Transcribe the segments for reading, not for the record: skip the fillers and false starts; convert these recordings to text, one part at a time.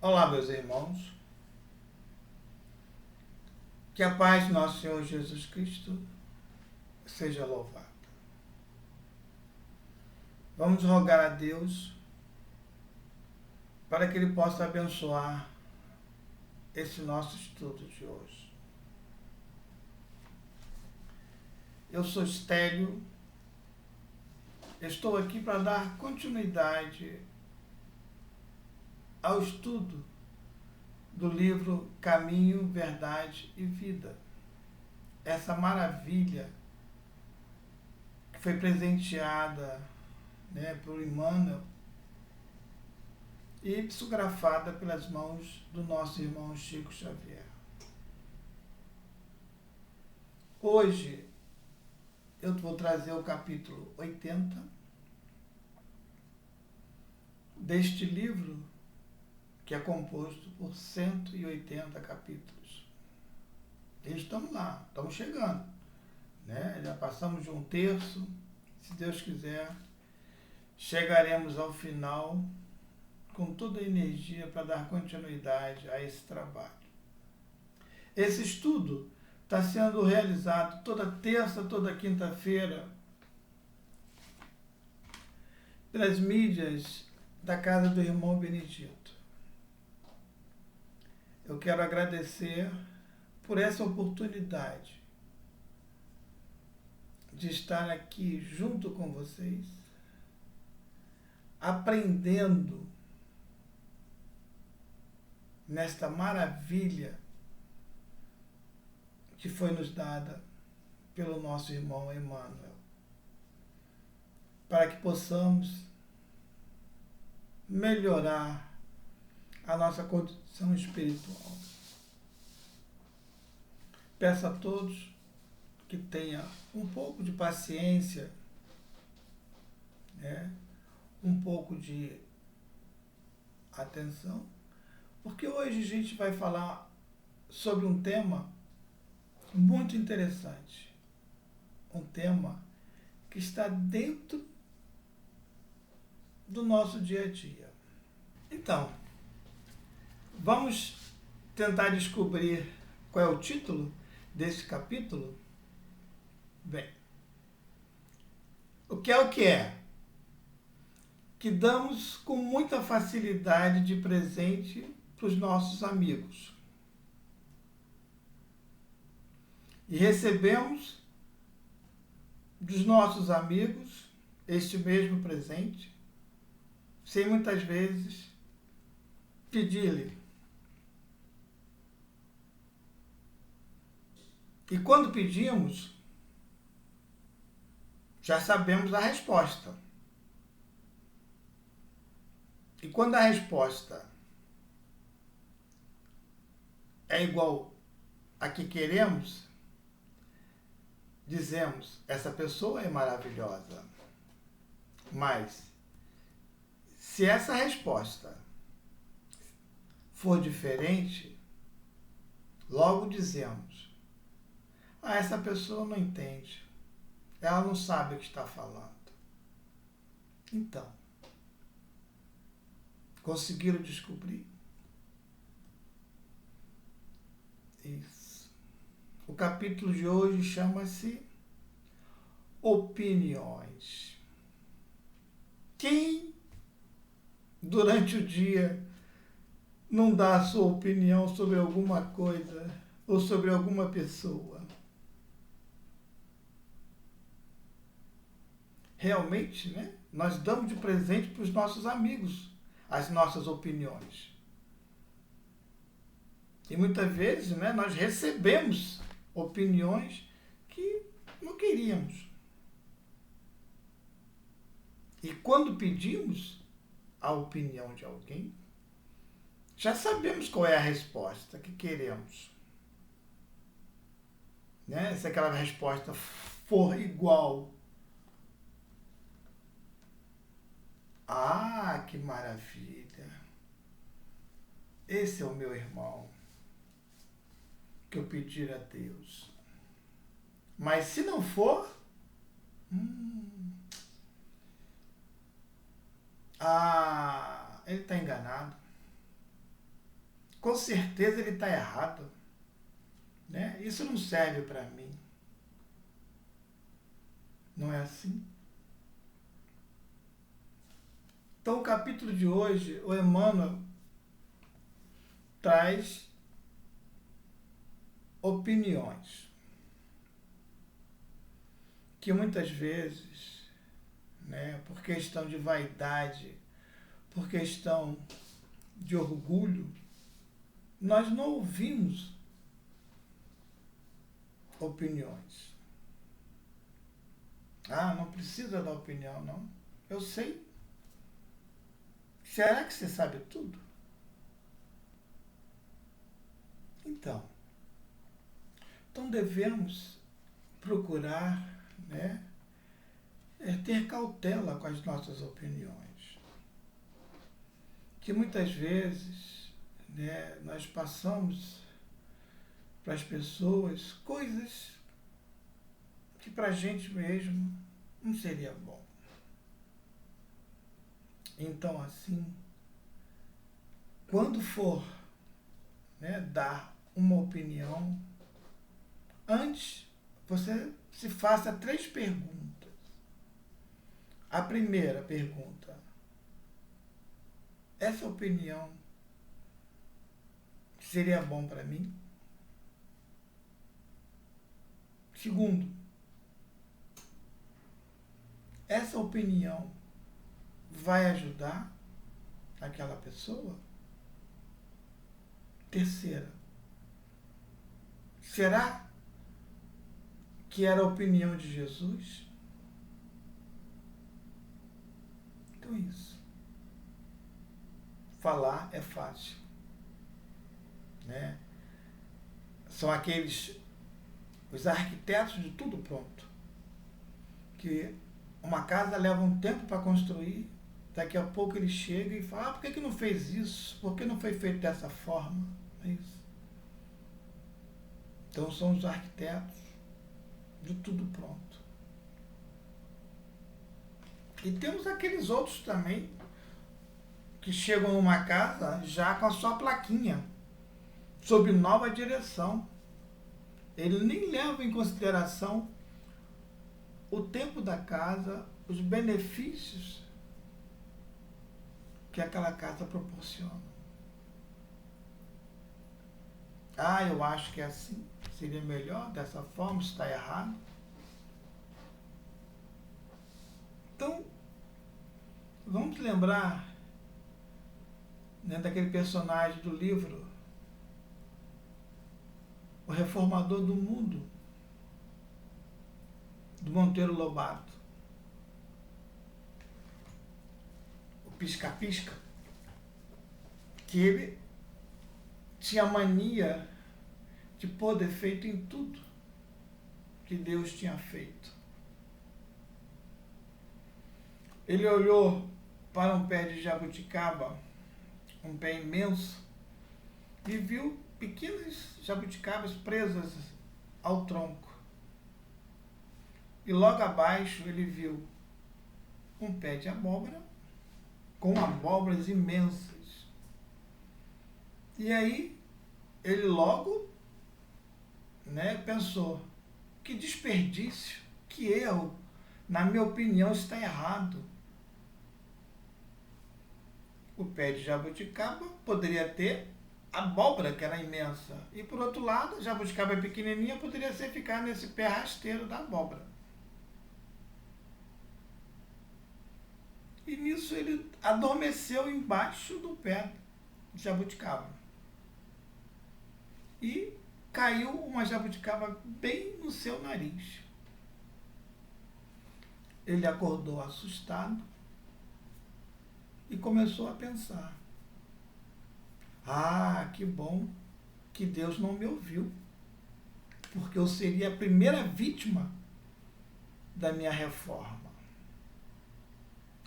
Olá, meus irmãos. Que a paz de nosso Senhor Jesus Cristo seja louvada. Vamos rogar a Deus para que Ele possa abençoar esse nosso estudo de hoje. Eu sou Estélio, estou aqui para dar continuidade ao estudo do livro Caminho, Verdade e Vida. Essa maravilha que foi presenteada por Emmanuel e psicografada pelas mãos do nosso irmão Chico Xavier. Hoje eu vou trazer o capítulo 80 deste livro, que é composto por 180 capítulos. E estamos lá, estamos chegando. Já passamos de um terço, se Deus quiser, chegaremos ao final com toda a energia para dar continuidade a esse trabalho. Esse estudo está sendo realizado toda terça, toda quinta-feira, pelas mídias da casa do irmão Benedito. Eu quero agradecer por essa oportunidade de estar aqui junto com vocês, aprendendo nesta maravilha que foi nos dada pelo nosso irmão Emmanuel, para que possamos melhorar a nossa condição espiritual. Peço a todos que tenham um pouco de paciência, um pouco de atenção, porque hoje a gente vai falar sobre um tema muito interessante, um tema que está dentro do nosso dia a dia. Então, vamos tentar descobrir qual é o título desse capítulo? Bem, o que é? Que damos com muita facilidade de presente para os nossos amigos. E recebemos dos nossos amigos este mesmo presente, sem muitas vezes pedir-lhe. E quando pedimos, já sabemos a resposta. E quando a resposta é igual a que queremos, dizemos, essa pessoa é maravilhosa. Mas, se essa resposta for diferente, logo dizemos, essa pessoa não entende, ela não sabe o que está falando. Então, conseguiram descobrir? Isso. O capítulo de hoje chama-se Opiniões. Quem, durante o dia, não dá a sua opinião sobre alguma coisa ou sobre alguma pessoa? Realmente, nós damos de presente para os nossos amigos as nossas opiniões. E muitas vezes, nós recebemos opiniões que não queríamos. E quando pedimos a opinião de alguém, já sabemos qual é a resposta que queremos. Se aquela resposta for igual, que maravilha! Esse é o meu irmão que eu pedir a Deus. Mas se não for, ele está enganado. com certeza ele está errado, né? Isso não serve para mim. Não é assim? Então, o capítulo de hoje, o Emmanuel traz opiniões que muitas vezes, né, por questão de vaidade, por questão de orgulho, nós não ouvimos opiniões. Ah, não precisa da opinião, não. Eu sei. Será que você sabe tudo? Então devemos procurar, né, ter cautela com as nossas opiniões. Que muitas vezes, né, nós passamos para as pessoas coisas que para a gente mesmo não seria bom. Então, assim, quando for, né, dar uma opinião, antes você se faça 3 perguntas. A primeira pergunta: essa opinião seria bom para mim? Segundo, essa opinião vai ajudar aquela pessoa? Terceira, será que era a opinião de Jesus? Então isso. Falar é fácil, né? São os arquitetos de tudo pronto. Que uma casa leva um tempo para construir, daqui a pouco ele chega e fala: por que não fez isso? Por que não foi feito dessa forma? É isso. Então são os arquitetos de tudo pronto. E temos aqueles outros também que chegam numa casa já com a sua plaquinha, sob nova direção. Ele nem leva em consideração o tempo da casa, os benefícios que aquela casa proporciona. Ah, eu acho que é assim, seria melhor dessa forma, está errado. Então, vamos lembrar, né, daquele personagem do livro O Reformador do Mundo, do Monteiro Lobato. O Pisca-Pisca, que ele tinha mania de pôr defeito em tudo que Deus tinha feito. Ele olhou para um pé de jabuticaba, um pé imenso, e viu pequenas jabuticabas presas ao tronco. E logo abaixo ele viu um pé de abóbora com abóboras imensas. E aí ele logo, né, pensou: que desperdício, que erro, na minha opinião está errado. O pé de jabuticaba poderia ter abóbora, que era imensa, e por outro lado, a jabuticaba pequenininha poderia ficar nesse pé rasteiro da abóbora. E nisso ele adormeceu embaixo do pé de jabuticaba. E caiu uma jabuticaba bem no seu nariz. Ele acordou assustado e começou a pensar: ah, que bom que Deus não me ouviu, porque eu seria a primeira vítima da minha reforma.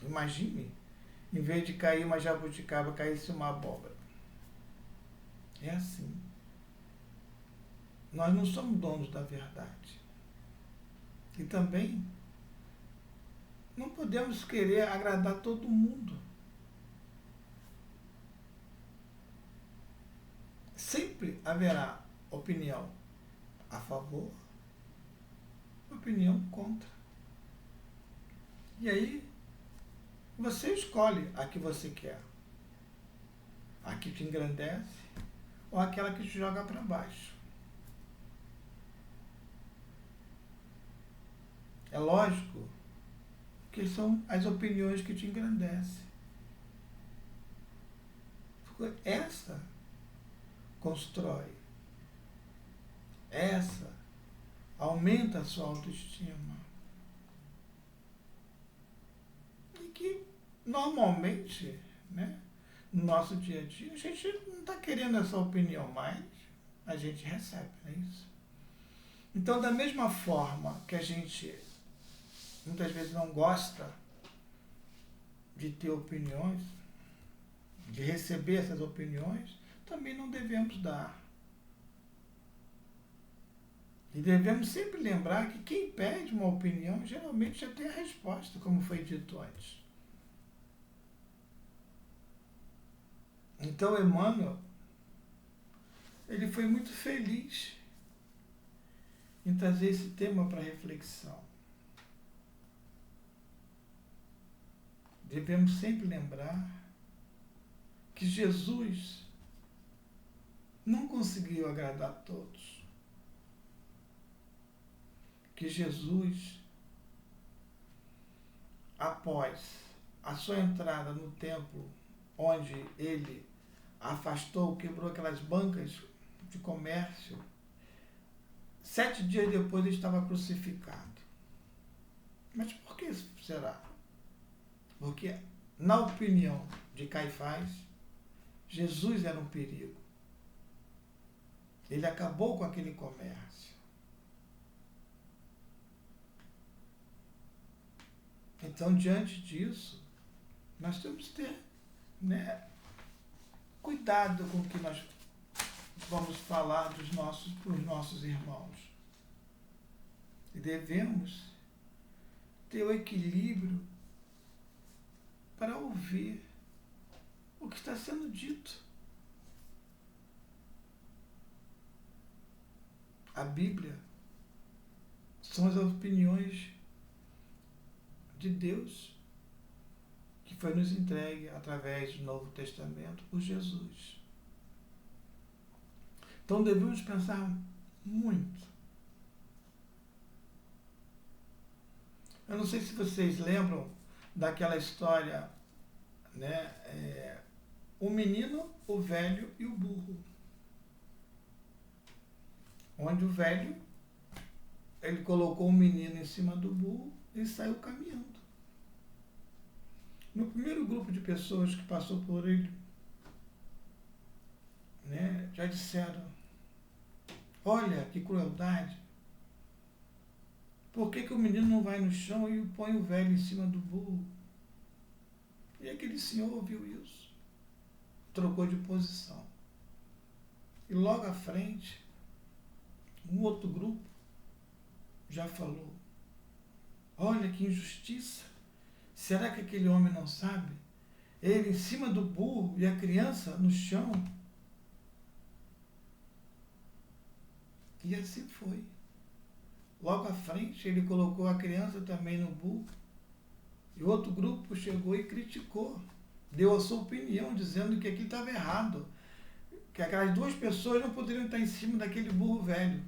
Imagine, em vez de cair uma jabuticaba, caísse uma abóbora. É assim. Nós não somos donos da verdade. E também não podemos querer agradar todo mundo. sempre haverá opinião a favor, opinião contra. E aí, você escolhe a que você quer. A que te engrandece ou aquela que te joga para baixo. É lógico que são as opiniões que te engrandecem. Essa constrói. Essa aumenta a sua autoestima. E que, normalmente, né, no nosso dia a dia, a gente não está querendo essa opinião mais, a gente recebe, não é isso? Então, da mesma forma que a gente muitas vezes não gosta de ter opiniões, de receber essas opiniões, também não devemos dar. E devemos sempre lembrar que quem pede uma opinião geralmente já tem a resposta, como foi dito antes. Então, Emmanuel, ele foi muito feliz em trazer esse tema para reflexão. Devemos sempre lembrar que Jesus não conseguiu agradar a todos. Que Jesus, após a sua entrada no templo, onde ele afastou, quebrou aquelas bancas de comércio, 7 dias depois ele estava crucificado. Mas por que isso será? Porque, na opinião de Caifás, Jesus era um perigo. Ele acabou com aquele comércio. Então, diante disso, nós temos que ter, né, cuidado com o que nós vamos falar para os nossos irmãos. E devemos ter o equilíbrio para ouvir o que está sendo dito. A Bíblia são as opiniões de Deus que foi nos entregue através do Novo Testamento por Jesus. Então devemos pensar muito. Eu não sei se vocês lembram daquela história, né? O menino, o velho e o burro. Onde o velho, ele colocou o menino em cima do burro e saiu caminhando. No primeiro grupo de pessoas que passou por ele, né, já disseram: olha que crueldade. Por que o menino não vai no chão e põe o velho em cima do burro? E aquele senhor ouviu isso, trocou de posição. E logo à frente, um outro grupo já falou: olha que injustiça. Será que aquele homem não sabe? Ele em cima do burro e a criança no chão. E assim foi. Logo à frente, ele colocou a criança também no burro. E outro grupo chegou e criticou. Deu a sua opinião, dizendo que aquilo estava errado. Que aquelas duas pessoas não poderiam estar em cima daquele burro velho.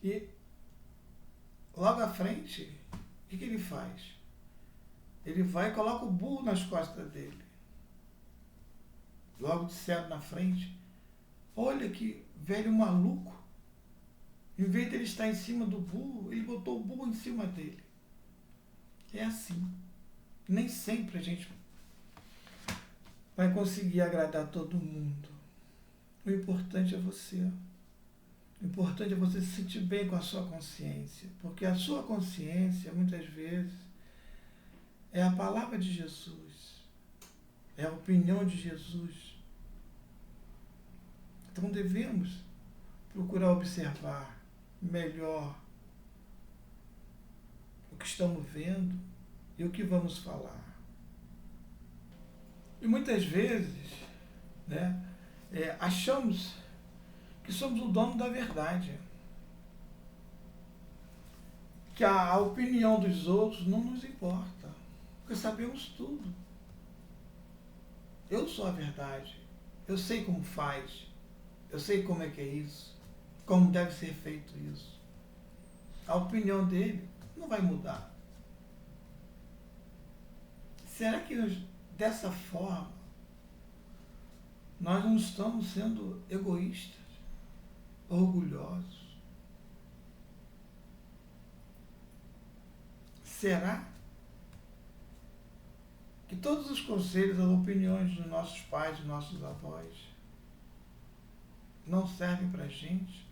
E logo à frente, o que ele faz? Ele vai e coloca o burro nas costas dele. Logo disseram na frente: olha que velho maluco. Em vez de ele estar em cima do burro, ele botou o burro em cima dele. É assim. Nem sempre a gente vai conseguir agradar todo mundo. O importante é você. O importante é você se sentir bem com a sua consciência. Porque a sua consciência, muitas vezes, é a palavra de Jesus. É a opinião de Jesus. Então devemos procurar observar melhor o que estamos vendo e o que vamos falar. E muitas vezes, né, achamos que somos o dono da verdade, que a opinião dos outros não nos importa, porque sabemos tudo. Eu sou a verdade, eu sei como faz, eu sei como é que é isso, como deve ser feito isso. A opinião dele não vai mudar. Será que dessa forma nós não estamos sendo egoístas, orgulhosos? Será que todos os conselhos, as opiniões dos nossos pais, dos nossos avós, não servem para a gente?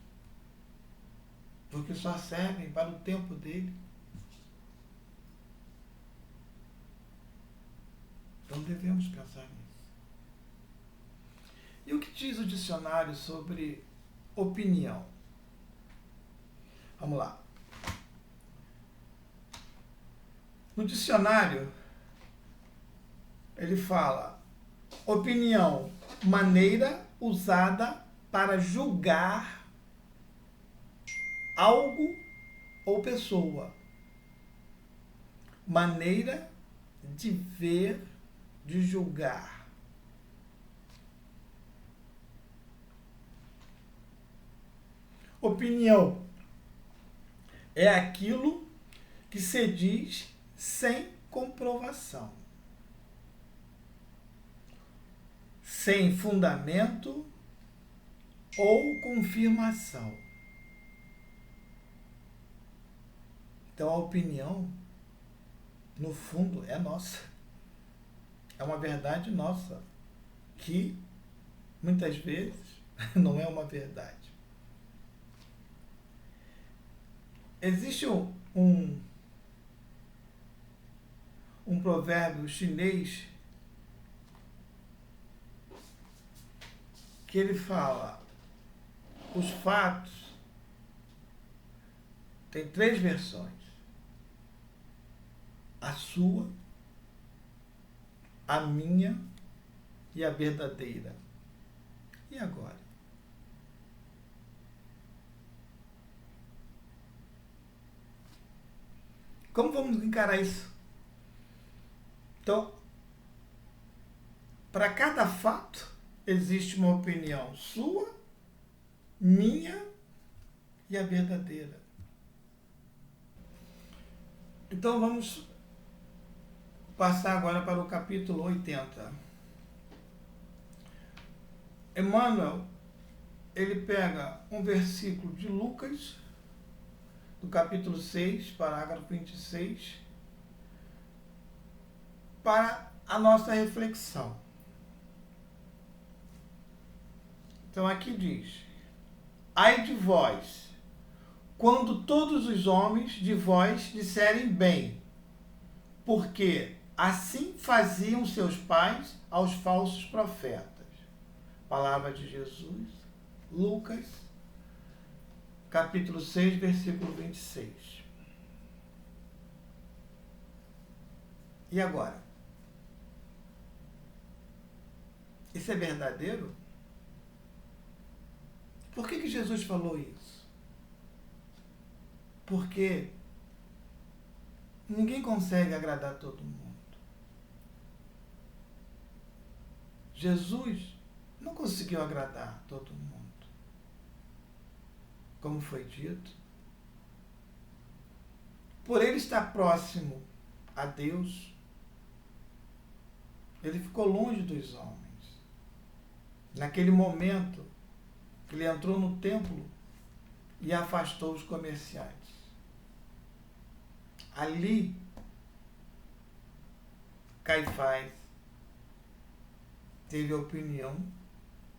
Porque só servem para o tempo dele? Então devemos pensar nisso. E o que diz o dicionário sobre opinião? Vamos lá. No dicionário, ele fala: opinião, maneira usada para julgar algo ou pessoa. Maneira de ver, de julgar. Opinião é aquilo que se diz sem comprovação, sem fundamento ou confirmação. Então a opinião, no fundo, é nossa. É uma verdade nossa, que muitas vezes não é uma verdade. Existe um provérbio chinês que ele fala: os fatos têm 3 versões: a sua, a minha e a verdadeira. E agora? Como vamos encarar isso? Então, para cada fato, existe uma opinião sua, minha e a verdadeira. Então, vamos passar agora para o capítulo 80. Emmanuel, ele pega um versículo de Lucas, do capítulo 6, parágrafo 26, para a nossa reflexão. Então aqui diz: ai de vós, quando todos os homens de vós disserem bem, porque assim faziam seus pais aos falsos profetas. Palavra de Jesus, Lucas, capítulo 6, versículo 26. E agora? Isso é verdadeiro? Por que Jesus falou isso? Porque ninguém consegue agradar todo mundo. Jesus não conseguiu agradar todo mundo. Como foi dito, por ele estar próximo a Deus, ele ficou longe dos homens. Naquele momento, ele entrou no templo e afastou os comerciantes. Ali, Caifás teve a opinião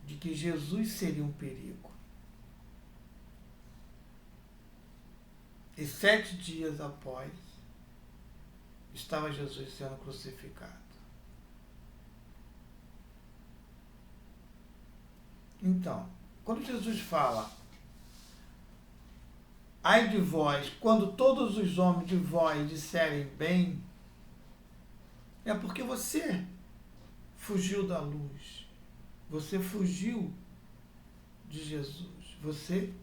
de que Jesus seria um perigo. E 7 dias após, estava Jesus sendo crucificado. Então, quando Jesus fala: ai de vós, quando todos os homens de vós disserem bem, é porque você fugiu da luz. Você fugiu de Jesus. Você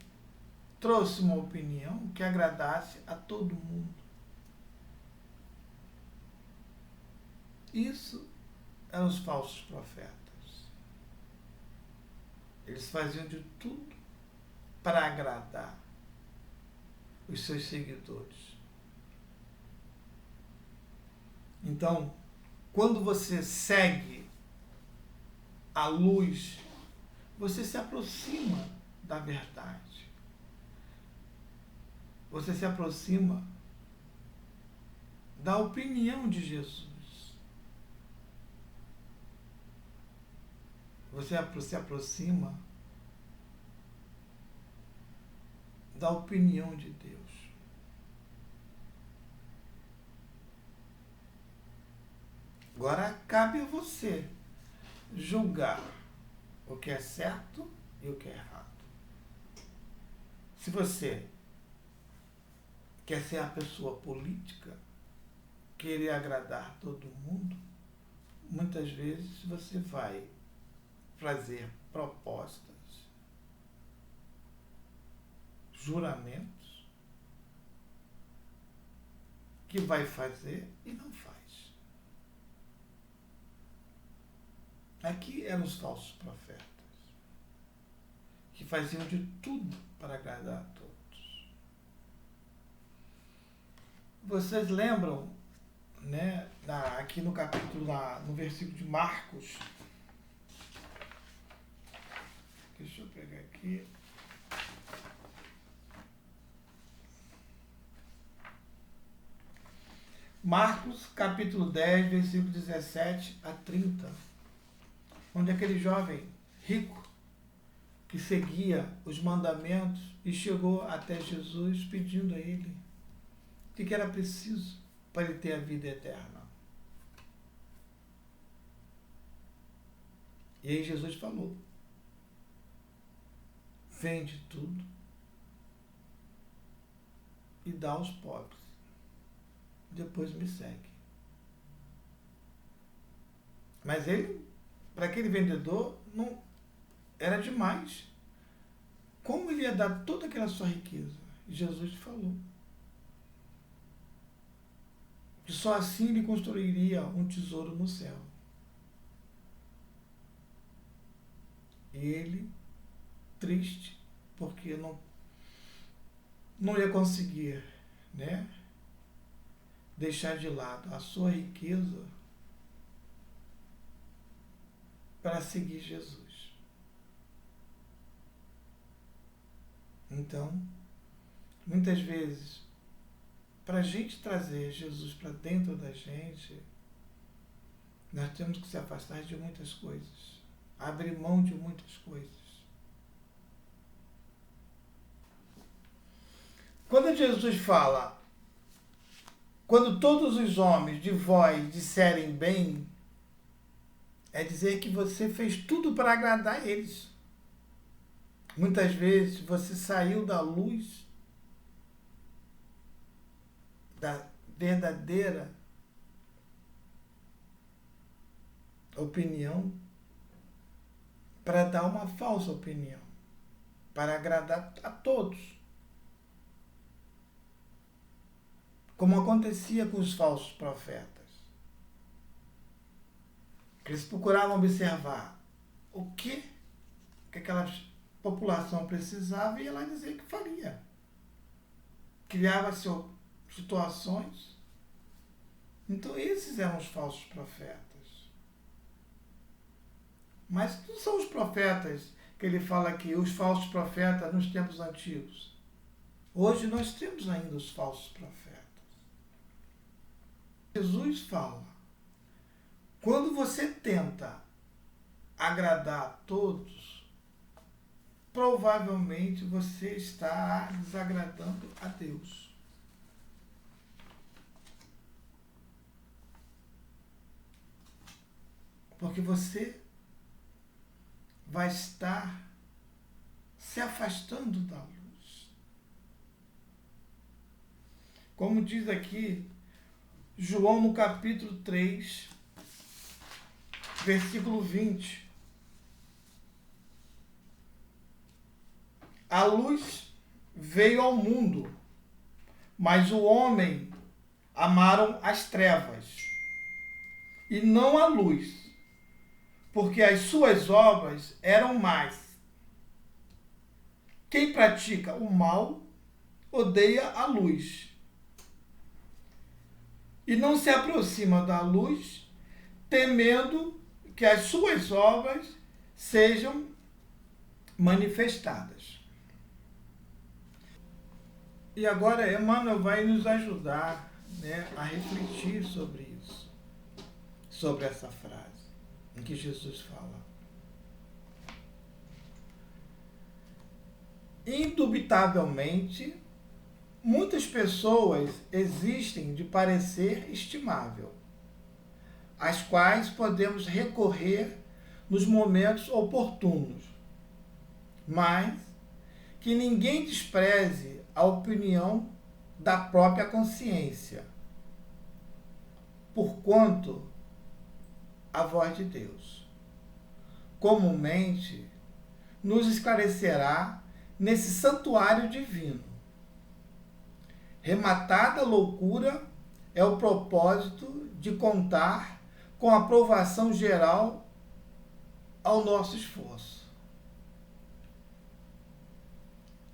trouxe uma opinião que agradasse a todo mundo. Isso eram os falsos profetas. Eles faziam de tudo para agradar os seus seguidores. Então, quando você segue a luz, você se aproxima da verdade. Você se aproxima da opinião de Jesus. Você se aproxima da opinião de Deus. Agora cabe a você julgar o que é certo e o que é errado. Se você quer ser a pessoa política, querer agradar todo mundo, muitas vezes você vai fazer propostas, juramentos, que vai fazer e não faz. Aqui eram os falsos profetas, que faziam de tudo para agradar a todos. Vocês lembram, né, aqui no capítulo, no versículo de Marcos, deixa eu pegar aqui. Marcos, capítulo 10, versículo 17 a 30, onde aquele jovem rico que seguia os mandamentos e chegou até Jesus pedindo a ele o que era preciso para ele ter a vida eterna. E aí Jesus falou: vende tudo e dá aos pobres. Depois me segue. Mas ele, para aquele vendedor, não era demais. Como ele ia dar toda aquela sua riqueza? Jesus falou que só assim ele construiria um tesouro no céu. E ele, triste, porque não ia conseguir, né, deixar de lado a sua riqueza para seguir Jesus. Então, muitas vezes, para a gente trazer Jesus para dentro da gente, nós temos que se afastar de muitas coisas, abrir mão de muitas coisas. Quando Jesus fala, quando todos os homens de vós disserem bem, é dizer que você fez tudo para agradar eles. Muitas vezes você saiu da luz da verdadeira opinião para dar uma falsa opinião, para agradar a todos. Como acontecia com os falsos profetas. Eles procuravam observar o que aquela população precisava e ia lá dizer que faria. Criava-se situações. Então esses eram os falsos profetas. Mas não são os profetas que ele fala aqui, os falsos profetas nos tempos antigos. Hoje nós temos ainda os falsos profetas. Jesus fala, quando você tenta agradar a todos, provavelmente você está desagradando a Deus. Porque você vai estar se afastando da luz. Como diz aqui João no capítulo 3, versículo 20. A luz veio ao mundo, mas o homem amaram as trevas e não a luz, porque as suas obras eram más. Quem pratica o mal odeia a luz e não se aproxima da luz, temendo que as suas obras sejam manifestadas. E agora Emmanuel vai nos ajudar, né, a refletir sobre isso, sobre essa frase em que Jesus fala. Indubitavelmente, muitas pessoas existem de parecer estimável, às quais podemos recorrer nos momentos oportunos, mas que ninguém despreze a opinião da própria consciência, porquanto a voz de Deus comumente nos esclarecerá nesse santuário divino. Rematada loucura é o propósito de contar com a aprovação geral ao nosso esforço.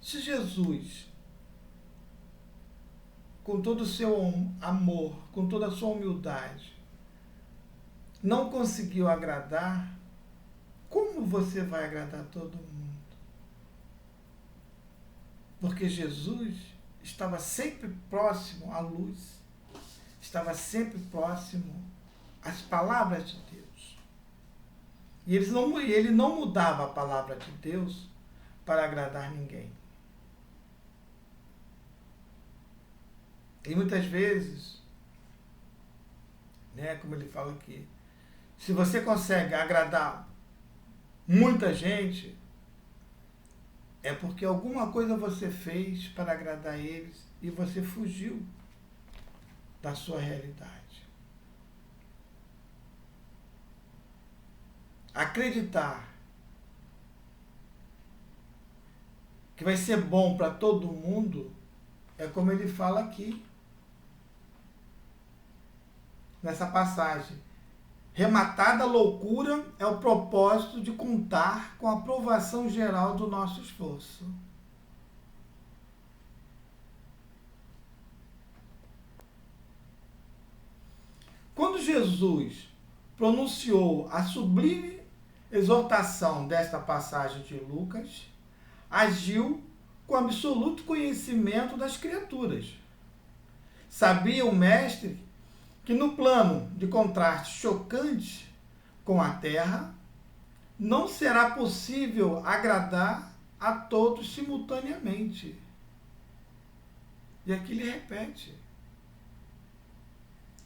Se Jesus, com todo o seu amor, com toda a sua humildade, não conseguiu agradar, como você vai agradar todo mundo? Porque Jesus estava sempre próximo à luz, estava sempre próximo às palavras de Deus. E ele não mudava a palavra de Deus para agradar ninguém. E muitas vezes, né, como ele fala aqui, se você consegue agradar muita gente, é porque alguma coisa você fez para agradar eles e você fugiu da sua realidade. Acreditar que vai ser bom para todo mundo é como ele fala aqui, nessa passagem. Rematada loucura é o propósito de contar com a aprovação geral do nosso esforço. Quando Jesus pronunciou a sublime exortação desta passagem de Lucas, agiu com absoluto conhecimento das criaturas. Sabia o mestre que no plano de contraste chocante com a terra, não será possível agradar a todos simultaneamente. E aqui ele repete.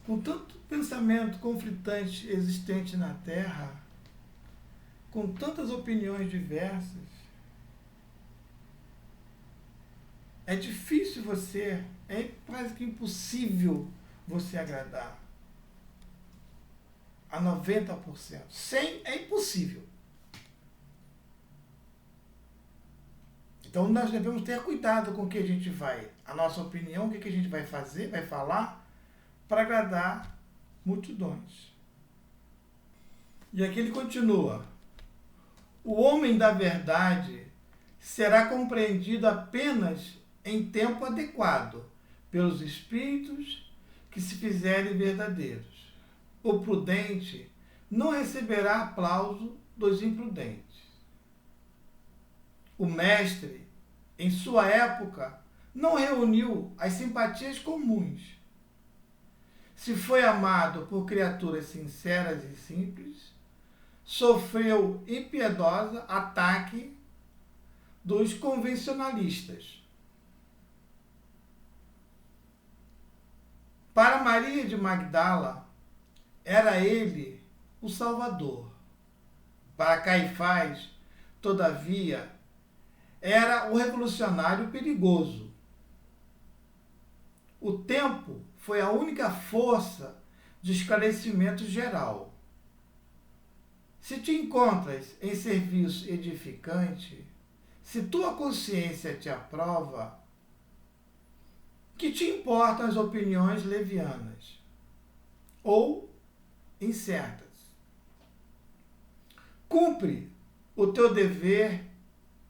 Com tanto pensamento conflitante existente na terra, com tantas opiniões diversas, é difícil é quase que impossível você agradar a 90%. 100% é impossível. Então nós devemos ter cuidado com o que a gente vai, a nossa opinião, o que a gente vai fazer, vai falar, para agradar multidões. E aqui ele continua. O homem da verdade será compreendido apenas em tempo adequado pelos espíritos que se fizerem verdadeiros. O prudente não receberá aplauso dos imprudentes. O mestre, em sua época, não reuniu as simpatias comuns. Se foi amado por criaturas sinceras e simples, sofreu impiedosa ataque dos convencionalistas. Para Maria de Magdala, era ele o Salvador. Para Caifás, todavia, era o revolucionário perigoso. O tempo foi a única força de esclarecimento geral. Se te encontras em serviço edificante, se tua consciência te aprova, que te importam as opiniões levianas ou incertas? Cumpre o teu dever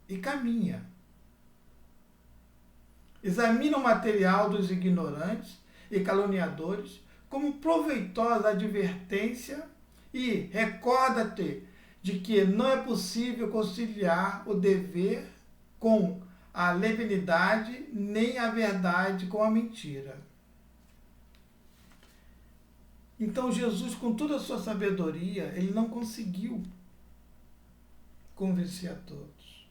e caminha. Examina o material dos ignorantes e caluniadores como proveitosa advertência e recorda-te de que não é possível conciliar o dever com a leviandade, nem a verdade com a mentira. Então Jesus, com toda a sua sabedoria, ele não conseguiu convencer a todos.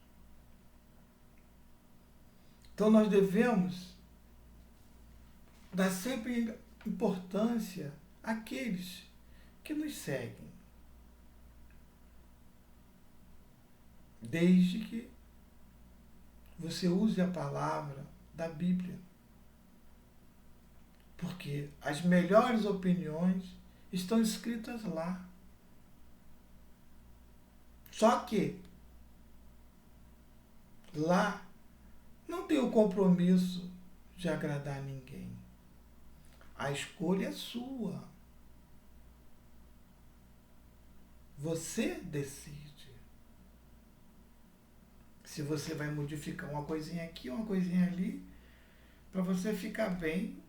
Então nós devemos dar sempre importância àqueles que nos seguem, desde que você use a palavra da Bíblia. Porque as melhores opiniões estão escritas lá. Só que lá não tem o compromisso de agradar ninguém. A escolha é sua. Você decide. Se você vai modificar uma coisinha aqui, uma coisinha ali, para você ficar bem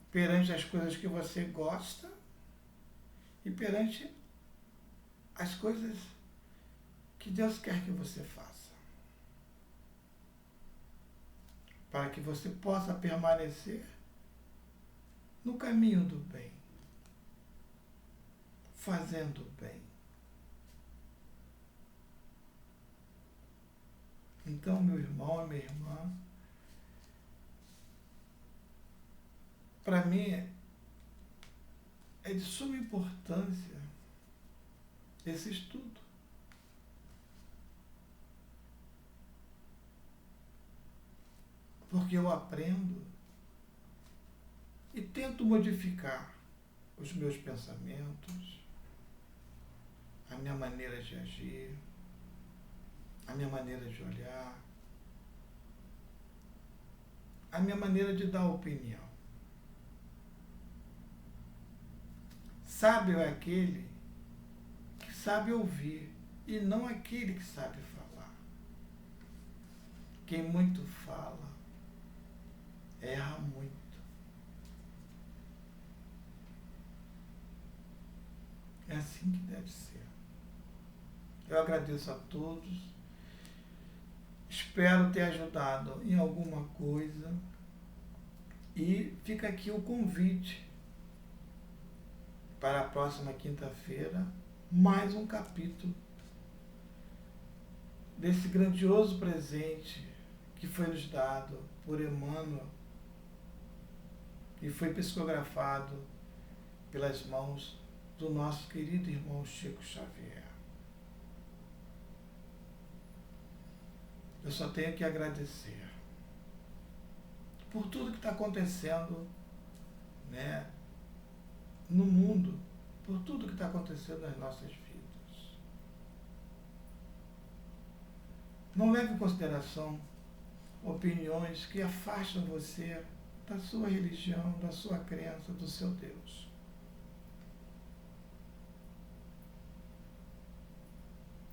perante as coisas que você gosta e perante as coisas que Deus quer que você faça. Para que você possa permanecer no caminho do bem, fazendo o bem. Então, meu irmão e minha irmã, para mim é de suma importância esse estudo. Porque eu aprendo e tento modificar os meus pensamentos, a minha maneira de agir, a minha maneira de olhar, a minha maneira de dar opinião. Sábio é aquele que sabe ouvir e não aquele que sabe falar. Quem muito fala, erra muito. É assim que deve ser. Eu agradeço a todos. Espero ter ajudado em alguma coisa. E fica aqui o convite para a próxima quinta-feira, mais um capítulo desse grandioso presente que foi nos dado por Emmanuel e foi psicografado pelas mãos do nosso querido irmão Chico Xavier. Eu só tenho que agradecer por tudo que está acontecendo, né, no mundo, por tudo que está acontecendo nas nossas vidas. Não leve em consideração opiniões que afastam você da sua religião, da sua crença, do seu Deus.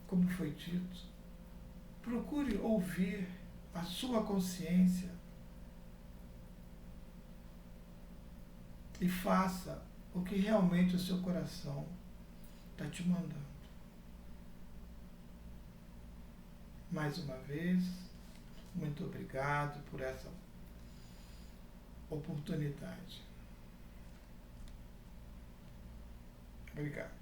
Como foi dito, procure ouvir a sua consciência e faça o que realmente o seu coração está te mandando. Mais uma vez, muito obrigado por essa oportunidade. Obrigado.